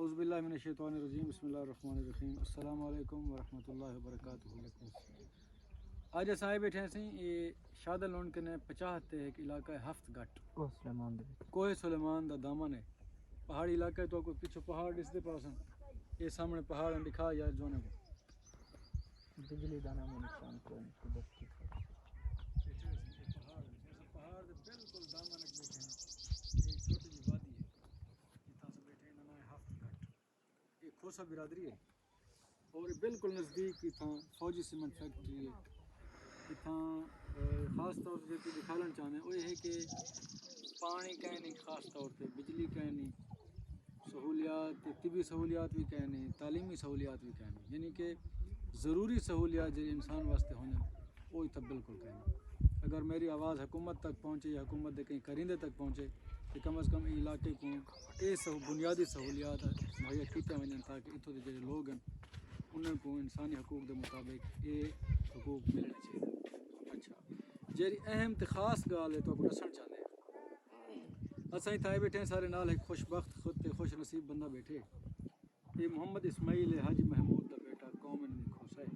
اعوذ باللہ من الشیطان الرجیم بسم اللہ الرحمن الرحیم السلام علیکم ورحمۃ اللہ وبرکاتہ. آج اسائے بیٹھے سی یہ شادہ لون کنے 50 تے ایک علاقہ ہے ہفت گھٹ کوہ سلیمان دا دامن ہے. پہاڑی علاقہ تو کوئی پیچھے پہاڑ اس دے پاسن یہ سامنے پہاڑ دکھا یا جو نے بجلی دانا میں نقصان کوئی نہیں قدرت کی پہاڑ دے بالکل دامن بیٹھے ہیں. ایک چھوٹی جی وادی ہے جتھاں سے بیٹھے ہیں نا ہفت گھٹ. یہ کھوسا برادری ہے اور بالکل نزدیک اتھاں فوجی سیمنٹ فیکٹری ہے. اتھاں خاص طور سے جو دکھانا چاہتے ہیں وہ یہ ہے کہ پانی کہیں نہیں، خاص طور پہ بجلی کہیں نہیں، سہولیات طبی سہولیات بھی کہیں نہیں، تعلیمی سہولیات بھی کہیں نہیں. یعنی کہ ضروری سہولیات جو انسان واسطے ہونے وہ اتنا بالکل کہیں نہیں. اگر میری آواز حکومت تک پہنچے یا حکومت دے کہیں کرندے تک پہنچے تو کم از کم یہ علاقے کو یہ بنیادی سہولیات مہیا کیتے ونجن تاکہ اتوں کے جو لوگ ہیں انہوں کو انسانی حقوق کے مطابق یہ حقوق ملنے چاہیے. اچھا جی اہم تو خاص گال ہے تو آپ دسنا چاہتے ہیں اصل تھائے بیٹھے ہیں سارے نال ایک خوش بخت خود تے خوش نصیب بندہ بیٹھے. یہ محمد اسماعیل ہے حاجی محمود دا بیٹا قوم نے کھوسا ہے.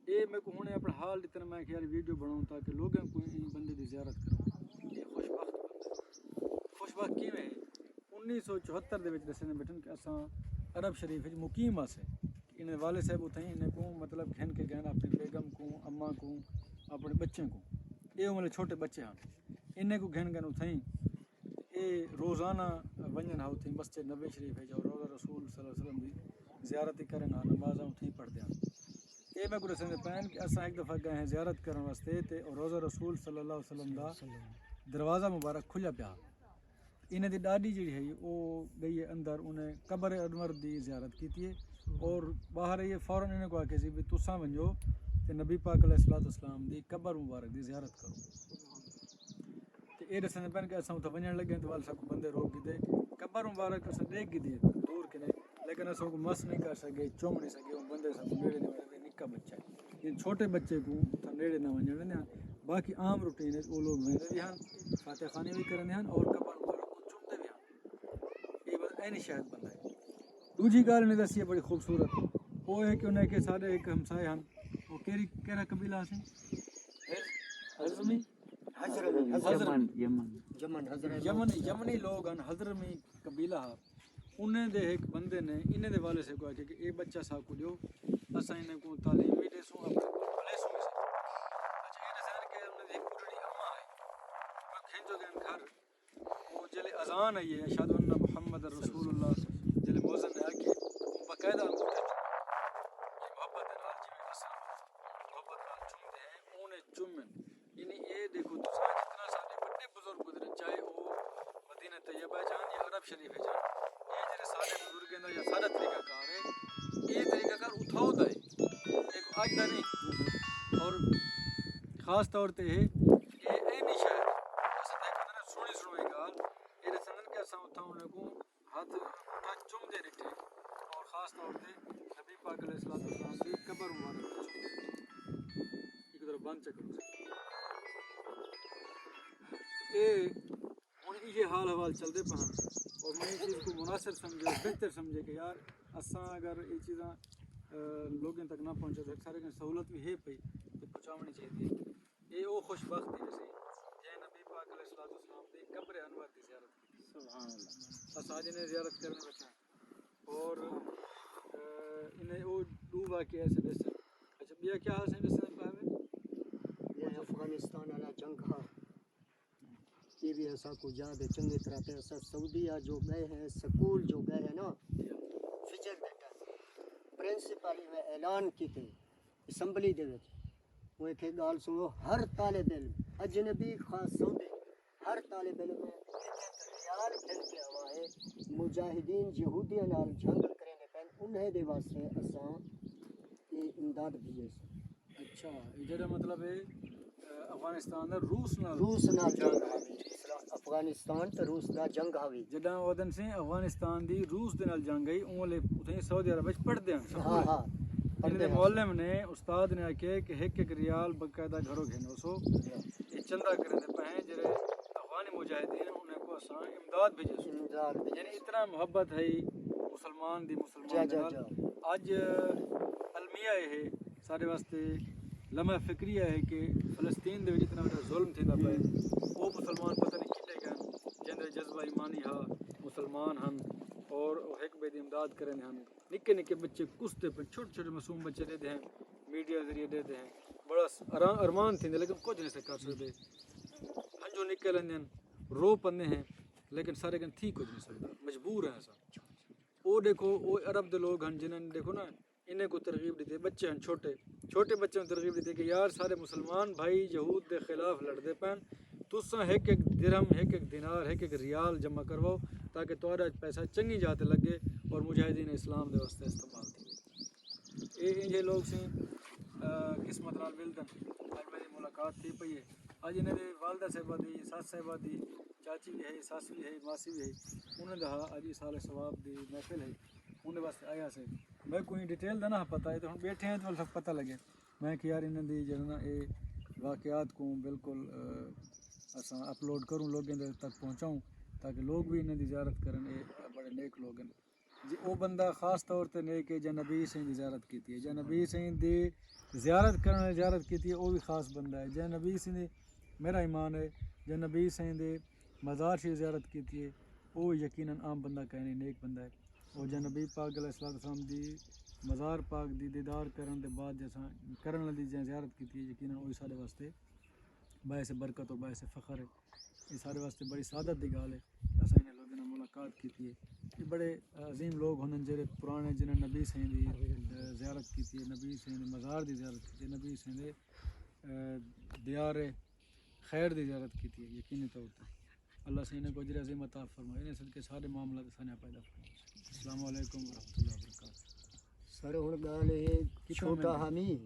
یہ میں کو ہوں اپنا حال اتنا میں کہ یار ویڈیو بناؤں تاکہ لوگوں کو ان بندے دی زیارت کروں. یہ خوش بخت بندہ خوش بخت کیویں ہے 1974 دے وچ دسنے بیٹھن کہ اساں عرب شریف وچ مقیم آسے. انہیں والد صاحب اتھیں انہیں کو مطلب گھن کے گہن اپنی بیگم کو اماں کو اپنے بچوں کو یہ مطلب چھوٹے بچے ہیں انہیں کو گھن گھن اتھیں یہ روزانہ ونجن ہا اتھیں مسجد نبی شریف ہے جو روزہ رسول صلی اللہ علیہ وسلم دی زیارت کرن ہاں نمازاں اتھیں پڑھتے ہیں. یہ میں کو دسنے پین کہ اساں ایک دفعہ گئے ہیں زیارت کرن واسطے تے روزہ رسول صلی اللہ علیہ وسلم دا دروازہ مبارک کھلا پیا. انہیں دی ڈاڈی جی ہے وہ گئی ہے اندر انہیں قبر انور دی زیارت کیتی ہے اور باہر یہ فوراً انہیں کو آکے سی بھی تساں ونجو تے نبی پاک علیہ السلام دی قبر مبارک دی زیارت کرو. تے یہ دسنے پین کہ اساں اتھا ونجن لگے تو والد صاحب کو بندے روک گئے قبر مبارک اساں دیکھ گئی دی دور کے لیکن اساں کو مس نہیں کر سکے چوم نہیں سکے. ان بندے سب نیڑے نہیں ونجن نکا بچہ ہے ان چھوٹے بچے کو اتھا نیڑے نہ ونجن دینا. باقی عام روٹین ہے وہ لوگ ویندے بھی ہیں فاتح خانی بھی کرنے ہیں اور قبر مبارک کو چومتے بھی ہیں. یہ بس اینی شاید بندہ ہے. دوجی گال نے دسی ہے بڑی خوبصورت وہ ہے کہ انہیں کہ سارے ایک ہمسائے ہیں وہ کیڑا قبیلہ سے حضرمی یمنی لوگ ہیں. حضرمی قبیلہ انہیں دے ایک بندے نے انہیں دے والے سے کہا کہ یہ بچہ صاحب کو دیو اساں انہیں کو تعلیم بھی دے سوں اپنے کو پلے سوں بھی سے. اچھا یہ دسان کہ انہیں دے ایک بڑی اماں ہے وہ کھینچو گئے گھر وہ جلے اذان آئی ہے اشہد ان محمد رسول اللہ جلے موزن ہے کہ باقاعدہ محبت نال جی اساں محبت نال چومتے ہیں انہیں چومن. یعنی یہ دیکھو تو جتنا سارے بڑے بزرگ گزرے چاہے وہ مدینہ طیبہ جان یا عرب شریف جان یہ جڑے سارے بزرگ ہیں یا سارا طریقہ کار ہے یہ طریقہ کار اٹھاؤ دا ہے ایک آج دا نہیں. اور خاص طور تے یہ اینی شاید اساں دیکھو نا سونی سنوئی گال یہ دسن کہ اساں اتھاں انہیں کو ہاتھ اٹھا چوم دے رکھے اور خاص طور تے نبی پاک علیہ السلام کی قبر مبارک ایک طرف بند چکر ہوں یہ حال حوال چلتے پہ اور میں یہ چیز کو مناسب سمجھے بہتر سمجھے کہ یار اساں اگر یہ چیزاں لوگوں تک نہ پہنچے تو ایک سارے سہولت بھی ہے پئی تو پہنچاونی چاہیے. یہ وہ خوش بخت ہے سی جے نبی پاک علیہ السلام دی قبر انور دی زیارت کی. سبحان اللہ. اساں جنے زیارت کرنے بیٹھے اور انہیں وہ دو واقعے ایسے دسے. اچھا بیا کیا حال ہے دسنے پہ یہ افغانستان والا جنگ ہا یہ بھی ایسا کو یاد ہے چنگی طرح تے ایسا سعودیہ جو گئے ہیں سکول جو گئے ہیں نا فجر دے ٹائم پرنسپل میں اعلان کیتے اسمبلی دے وچ وہ ایک گال سنو ہر طالب علم اجنبی خاص سعودی ہر طالب علم خیال کھل کے ہوا ہے مجاہدین یہودیاں نال جنگ کرنے دے پین انہیں دے واسطے اساں یہ امداد بھیجے. اچھا یہ جڑا مطلب ہے افغانستان دا روس نال جنگ ہوئی افغانستان تے روس دا جنگ ہوئی جداں ودن سے افغانستان دی روس دے نال جنگ گئی اون لے اتھے سعودی عرب وچ پڑھدے ہیں. ہاں ہاں پڑھدے معلم نے استاد نے آکھے کہ ایک ریال باقاعدہ گھروں گھنو سو یہ چندہ کرنے دے پہ جڑے افغانی مجاہدین انہیں کو اساں امداد بھیجے سو. یعنی اتنا محبت ہے رحمان دی جا مسلمان جا دے جا نال اج المیہ ہے سارے واسطے لمحہ فکری ہے کہ فلسطین دے وچ اتنا بڑا ظلم تھیندا پیا وہ مسلمان پتہ نہیں کتے گئے جن دے جذبہ ایمانی ہا مسلمان ہن اور ایک بے دی امداد کرن ہن نکے نکے بچے کستے پہ چھوٹے چھوٹے معصوم بچے دے ہیں میڈیا ذریعے دے ہیں بڑا ارمان تھیندے لیکن کچھ نہیں سے کر سکتے ہنجو نکل اندین رو پندے ہیں لیکن سارے کن تھی کچھ نہیں سکتا مجبور ہیں ایسا وہ دیکھو وہ عرب دے لوگ ہیں جنہوں نے دیکھو نا انہیں کو ترغیب دیتے بچے ہیں چھوٹے چھوٹے بچوں کو ترغیب دیتے کہ یار سارے مسلمان بھائی یہود دے خلاف لڑتے پین تساں ایک ایک درہم ایک ایک دینار ایک ایک ریال جمع کرواؤ تاکہ تہاڈا پیسہ چنگی جاتے لگے اور مجاہدین اسلام دے واسطے استعمال تھی یہ لوگ سی قسمت نال ملدن اج میری ملاقات تھی پئی ہے اج انہیں دے والدہ صاحبہ دی ساس صاحبہ دی چاچی بھی ہے ساس بھی ہے ماسی بھی ہے انہیں دہا اج سال ثواب دی محفل ہے انہیں واسطے آیا سے میں کوئی ڈیٹیل دا نہ پتہ ہے تو ہن بیٹھے ہیں تو سب پتہ لگے میں کہ یار انہیں دی جڑا اے واقعات کو بالکل اساں اپلوڈ کروں لوگوں تک پہنچاؤں تاکہ لوگ بھی انہیں دی زیارت کرن اے بڑے نیک لوگ ہیں جی وہ بندہ خاص طور تے نیک ہے جے نبی سائیں دی زیارت کیتی ہے جے نبی سائیں دی زیارت کرنے زیارت کیتی ہے وہ بھی خاص بندہ ہے جے نبی سائیں دی میرا ایمان ہے جے نبی سائیں دے مزار شریف زیارت کیتی ہے وہ یقیناً عام بندہ کہنے نیک بندہ ہے اور جے نبی پاک علیہ السلام دی مزار پاک دی دیدار کرن دے بعد جیسا کرن دی جے زیارت کیتی ہے یقیناً وہی سارے واسطے باعث برکت اور باعث فخر ہے یہ سارے واسطے بڑی سعادت دی گال ہے اساں انہیں لوگوں نے ملاقات کیتی ہے یہ بڑے عظیم لوگ ہوندے جڑے پرانے جنہیں نبی سائیں دی زیارت کیتی ہے نبی سائیں دی مزار دی زیارت کیتی ہے نبی سائیں دے دیار خیر دی زیارت کیتی ہے یقینی طور پر اللہ سے انہیں کو اجر عظیم عطا فرمائے انہیں صدقے سارے معاملات سانیہ پیدا فرمائے السلام علیکم ورحمۃ اللہ وبرکاتہ سر ہن گال ہے چھوٹا حمی